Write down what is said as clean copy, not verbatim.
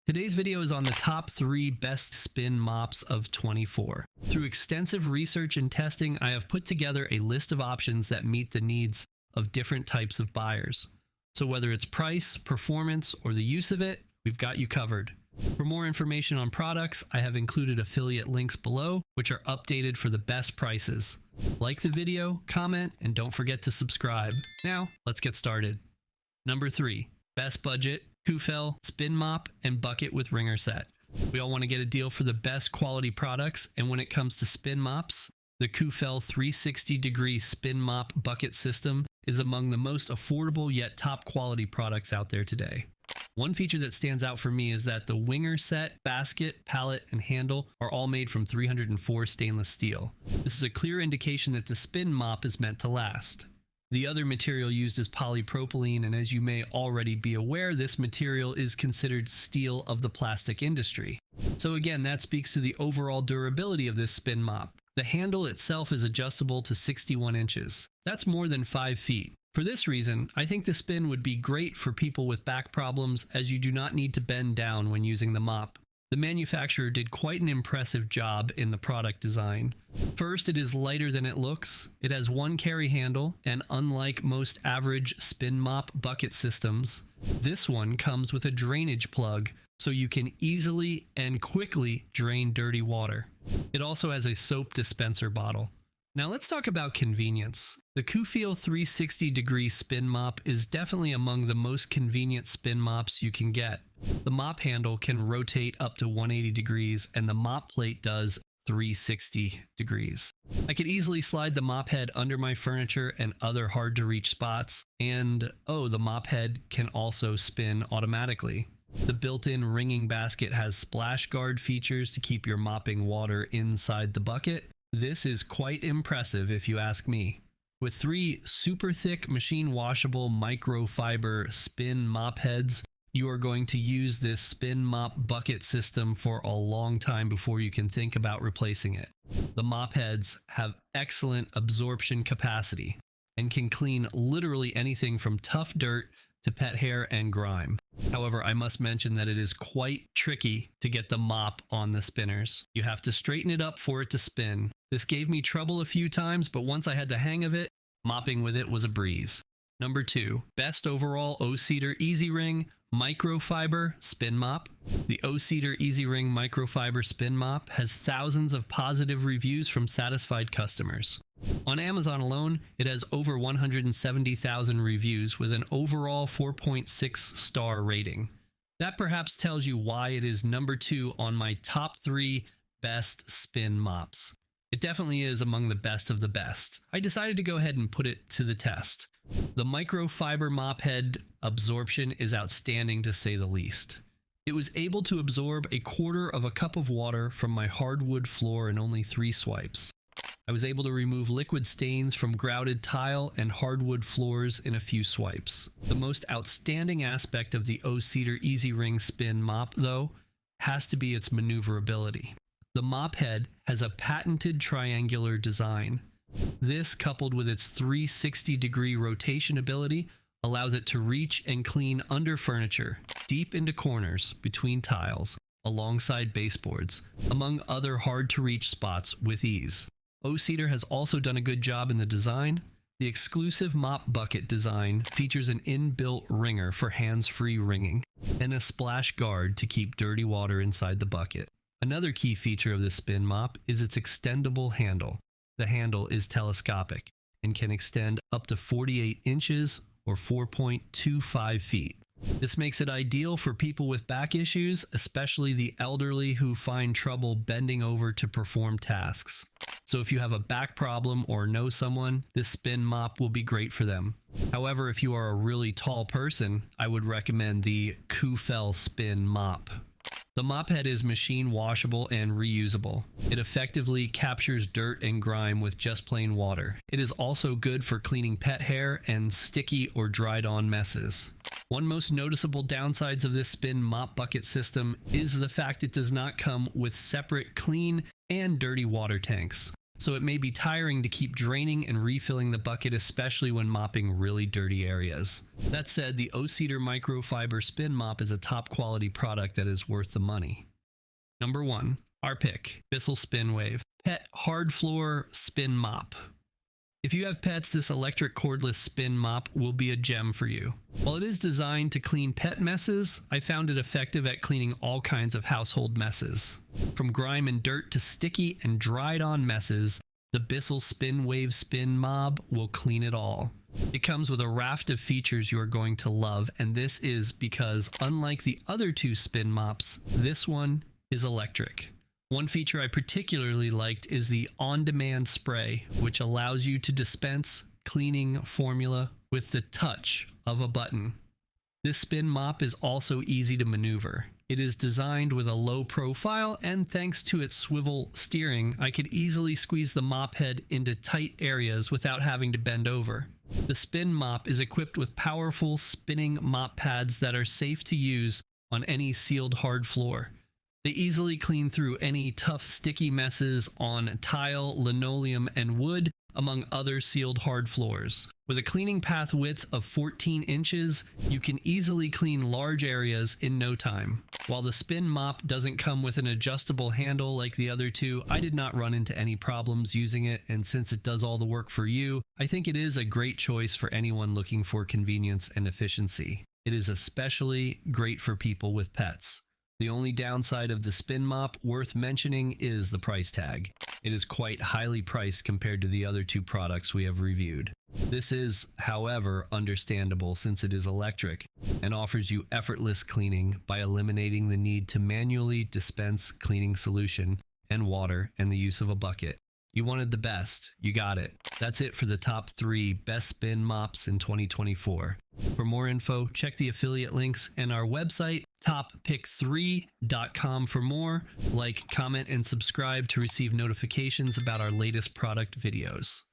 Today's video is on the top 3 best spin mops of 24. Through extensive research and testing, I have put together a list of options that meet the needs of different types of buyers. So whether it's price, performance, or the use of it, we've got you covered. For more information on products, I have included affiliate links below, which are updated for the best prices. Like the video, comment, and don't forget to subscribe. Now, let's get started. Number 3, best budget, CooFel, Spin Mop, and Bucket with Wringer Set. We all want to get a deal for the best quality products, and when it comes to spin mops, the CooFel 360-degree Spin Mop bucket system is among the most affordable yet top quality products out there today. One feature that stands out for me is that the Wringer Set, basket, pallet, and handle are all made from 304 stainless steel. This is a clear indication that the spin mop is meant to last. The other material used is polypropylene, and as you may already be aware, this material is considered steel of the plastic industry. So again, that speaks to the overall durability of this spin mop. The handle itself is adjustable to 61 inches. That's more than 5 feet. For this reason, I think the spin would be great for people with back problems, as you do not need to bend down when using the mop. The manufacturer did quite an impressive job in the product design. First, it is lighter than it looks. It has one carry handle, and unlike most average spin mop bucket systems, this one comes with a drainage plug, so you can easily and quickly drain dirty water. It also has a soap dispenser bottle. Now let's talk about convenience. The CooFel 360-degree spin mop is definitely among the most convenient spin mops you can get. The mop handle can rotate up to 180 degrees, and the mop plate does 360 degrees. I could easily slide the mop head under my furniture and other hard-to-reach spots, and the mop head can also spin automatically. The built-in ringing basket has splash guard features to keep your mopping water inside the bucket. This is quite impressive if you ask me. With 3 super thick machine washable microfiber spin mop heads, you are going to use this spin mop bucket system for a long time before you can think about replacing it. The mop heads have excellent absorption capacity and can clean literally anything from tough dirt to pet hair and grime. However, I must mention that it is quite tricky to get the mop on the spinners. You have to straighten it up for it to spin. This gave me trouble a few times, but once I had the hang of it, mopping with it was a breeze. Number 2, best overall O-Cedar EasyWring Microfiber Spin Mop. The O-Cedar EasyWring Microfiber Spin Mop has thousands of positive reviews from satisfied customers. On Amazon alone, it has over 170,000 reviews with an overall 4.6 star rating. That perhaps tells you why it is number 2 on my top 3 best spin mops. It definitely is among the best of the best. I decided to go ahead and put it to the test. The microfiber mop head absorption is outstanding to say the least. It was able to absorb 1/4 cup of water from my hardwood floor in only 3 swipes. I was able to remove liquid stains from grouted tile and hardwood floors in a few swipes. The most outstanding aspect of the O-Cedar EasyWring Spin Mop, though, has to be its maneuverability. The mop head has a patented triangular design. This, coupled with its 360-degree rotation ability, allows it to reach and clean under furniture, deep into corners, between tiles, alongside baseboards, among other hard-to-reach spots with ease. O-Cedar has also done a good job in the design. The exclusive mop bucket design features an inbuilt wringer for hands-free wringing, and a splash guard to keep dirty water inside the bucket. Another key feature of the spin mop is its extendable handle. The handle is telescopic and can extend up to 48 inches or 4.25 feet. This makes it ideal for people with back issues, especially the elderly who find trouble bending over to perform tasks. So if you have a back problem or know someone, this spin mop will be great for them. However, if you are a really tall person, I would recommend the CooFel Spin Mop. The mop head is machine washable and reusable. It effectively captures dirt and grime with just plain water. It is also good for cleaning pet hair and sticky or dried on messes. One most noticeable downsides of this spin mop bucket system is the fact it does not come with separate clean and dirty water tanks. so it may be tiring to keep draining and refilling the bucket, especially when mopping really dirty areas. That said, the O-Cedar Microfiber Spin Mop is a top quality product that is worth the money. Number 1. Our pick, Bissell SpinWave Pet Hard Floor Spin Mop. If you have pets, this electric cordless spin mop will be a gem for you. While it is designed to clean pet messes, I found it effective at cleaning all kinds of household messes. From grime and dirt to sticky and dried on messes, the Bissell SpinWave Spin Mop will clean it all. It comes with a raft of features you are going to love, and this is because, unlike the other two spin mops, this one is electric. One feature I particularly liked is the on-demand spray, which allows you to dispense cleaning formula with the touch of a button. This spin mop is also easy to maneuver. It is designed with a low profile, and thanks to its swivel steering, I could easily squeeze the mop head into tight areas without having to bend over. The spin mop is equipped with powerful spinning mop pads that are safe to use on any sealed hard floor. They easily clean through any tough, sticky messes on tile, linoleum, and wood, among other sealed hard floors. With a cleaning path width of 14 inches, you can easily clean large areas in no time. While the spin mop doesn't come with an adjustable handle like the other two, I did not run into any problems using it, and since it does all the work for you, I think it is a great choice for anyone looking for convenience and efficiency. It is especially great for people with pets. The only downside of the spin mop worth mentioning is the price tag. It is quite highly priced compared to the other two products we have reviewed. This is, however, understandable since it is electric and offers you effortless cleaning by eliminating the need to manually dispense cleaning solution and water and the use of a bucket. You wanted the best, you got it. That's it for the top 3 best spin mops in 2024. For more info, check the affiliate links and our website, toppick3.com for more. Like, comment, and subscribe to receive notifications about our latest product videos.